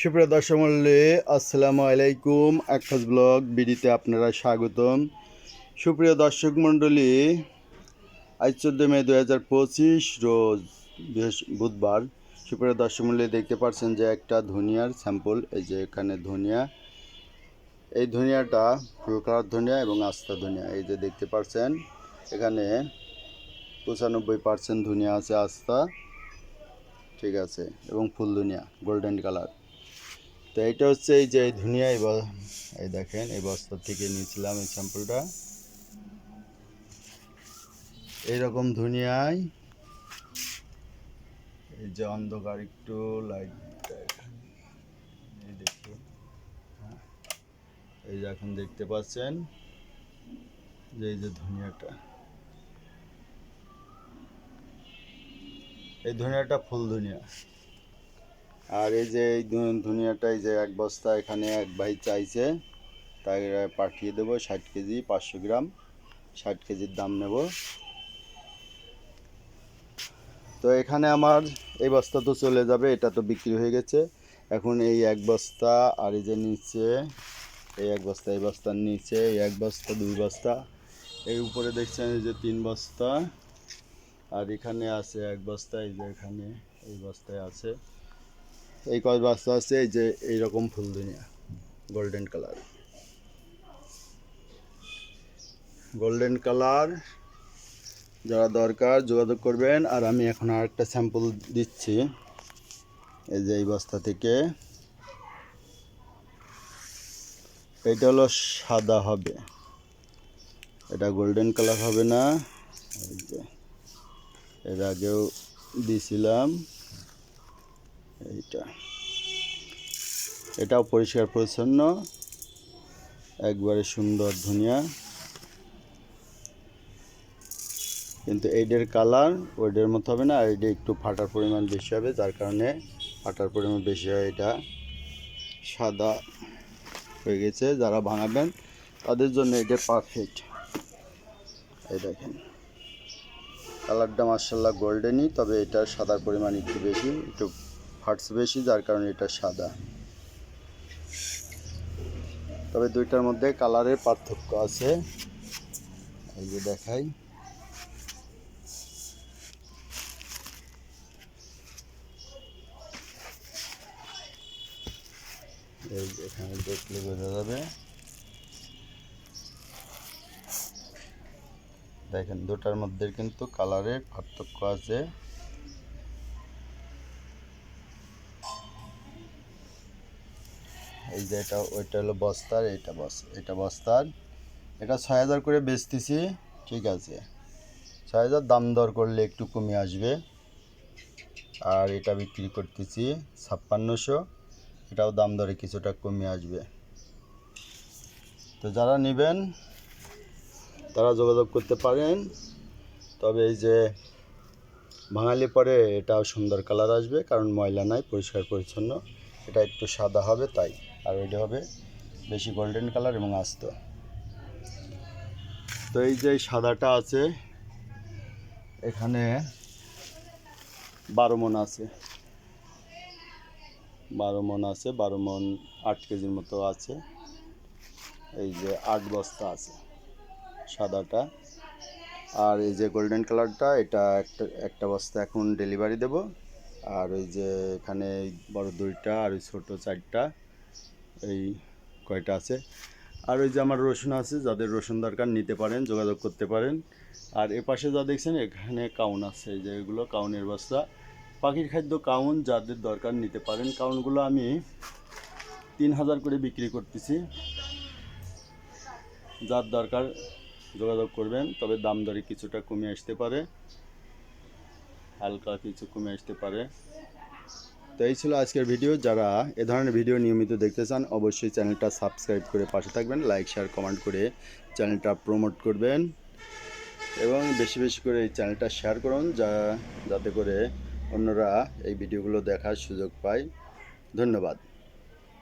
সুপ্রিয় দর্শক মণ্ডলী, আসসালামু আলাইকুম। আকাশ ব্লগ বিডিতে আপনারা স্বাগতম। সুপ্রিয় দর্শক মণ্ডলী, আজ 14 মে 2025 রোজ বুধবার। সুপ্রিয় দর্শক মণ্ডলী, দেখতে পাচ্ছেন যে একটা ধনিয়ার স্যাম্পল। এই যে এখানে ধনিয়া, এই ধনিয়াটা ফুল কালার ধনিয়া এবং আস্তা ধনিয়া। এই যে দেখতে পাচ্ছেন এখানে 95% ধনিয়া আছে আস্তা, ঠিক আছে, এবং ফুল ধনিয়া গোল্ডেন কালার। তো এটা হচ্ছে এই যে ধনিয়া, এই দেখেন এই বস্তা থেকে নিয়েছিলাম এই স্যাম্পলটা। এইরকম ধনিয়ায় এই যে অন্ধকার একটু লাইট, এই দেখুন, এই যে এখন দেখতে পাচ্ছেন যে এই যে ধনিয়াটা, এই ধনিয়াটা ফুল ধনিয়া। আর এই যে এই ধনিয়াটা, এই যে এক বস্তা এখানে এক ভাই চাইছে, তাই পাঠিয়ে দেবো 60 কেজি 500 গ্রাম, 60 কেজির দাম নেব। তো এখানে আমার এই বস্তা তো চলে যাবে, এটা তো বিক্রি হয়ে গেছে। এখন এই এক বস্তা, আর এই যে নিচে এই এক বস্তা, এই বস্তার নিচে এই এক বস্তা, 2 বস্তা, এই উপরে দেখছেন এই যে 3 বস্তা, আর এখানে আছে এক বস্তা, এই যে এখানে এই বস্তায় আছে, এই কয় বস্তা আছে। এই যে এইরকম ফুল ধনিয়া গোল্ডেন কালার, গোল্ডেন কালার যারা দরকার যোগাযোগ করবেন। আর আমি এখন আর একটা স্যাম্পল দিচ্ছি। এই যে এই বস্তা থেকে, এটা হলো সাদা হবে, এটা গোল্ডেন কালার হবে না। এই যে এর আগেও দিয়েছিলাম, এটাও পরিষ্কার পরিচ্ছন্ন, একবারে সুন্দর ধনিয়া। কিন্তু এইটার কালার ওইটার মতো হবে না, আর এটা একটু ফাটার পরিমাণ বেশি হবে, যার কারণে ফাটার পরিমাণ বেশি হয়, এটা সাদা হয়ে গেছে। যারা বানাবেন তাদের জন্য এটা পারফেক্ট। এই দেখেন কালারটা মাশাআল্লাহ গোল্ডেনই, তবে এটা সাদার পরিমাণ একটু বেশি, একটু ফাটস বেশি, যার কারণে এটা সাদা। তবে দুইটার মধ্যে কালারের পার্থক্য আছে। এই যে দেখাই, এই যে এখানে দেখলে বোঝা যাবে। দেখেন দুটার মধ্যে কিন্তু কালারের পার্থক্য আছে। এই যে এটা, ওইটা হলো বস্তার, এটা বস্তার, এটা 6000 করে বেচতেছি, ঠিক আছে। 6000 দাম দর করলে একটু কমে আসবে। আর এটা বিক্রি করতেছি 5600, এটাও দাম দরে কিছুটা কমে আসবে। তো যারা নেবেন তারা যোগাযোগ করতে পারেন। তবে এই যে ভাঙালে পরে এটাও সুন্দর কালার আসবে, কারণ ময়লা নাই, পরিষ্কার পরিচ্ছন্ন। এটা একটু সাদা হবে তাই, আর ওইটা হবে বেশি গোল্ডেন কালার এবং আস্ত। তো এই যে সাদাটা আছে, এখানে 12 মণ আছে, 12 মণ আছে, 12 মণ 8 কেজির মতো আছে। এই যে 8 বস্তা আছে সাদাটা। আর এই যে গোল্ডেন কালারটা, এটা একটা বস্তা এখন ডেলিভারি দেব। আর ওই যে এখানে বড় 2টা আর ওই ছোটো 4টা, এই কয়টা আছে। আর ওই যে আমার রসুন আছে, যাদের রসুন দরকার নিতে পারেন, যোগাযোগ করতে পারেন। আর এ পাশে যা দেখছেন এখানে কাউন আছে, এই যে এগুলো কাউনের বস্তা, পাখির খাদ্য কাউন, যাদের দরকার নিতে পারেন। কাউনগুলো আমি 3000 করে বিক্রি করতেছি, যার দরকার যোগাযোগ করবেন। তবে দাম দরে কিছুটা কমে আসতে পারে, হালকা কিছু কমে আসতে পারে। তো এই ছিল আজকের ভিডিও। যারা এ ধরনের ভিডিও নিয়মিত দেখতে চান অবশ্যই চ্যানেলটা সাবস্ক্রাইব করে পাশে থাকবেন, লাইক শেয়ার কমেন্ট করে চ্যানেলটা প্রমোট করবেন, এবং বেশি বেশি করে এই চ্যানেলটা শেয়ার করুন, যাতে করে অন্যরা এই ভিডিওগুলো দেখার সুযোগ পায়। ধন্যবাদ।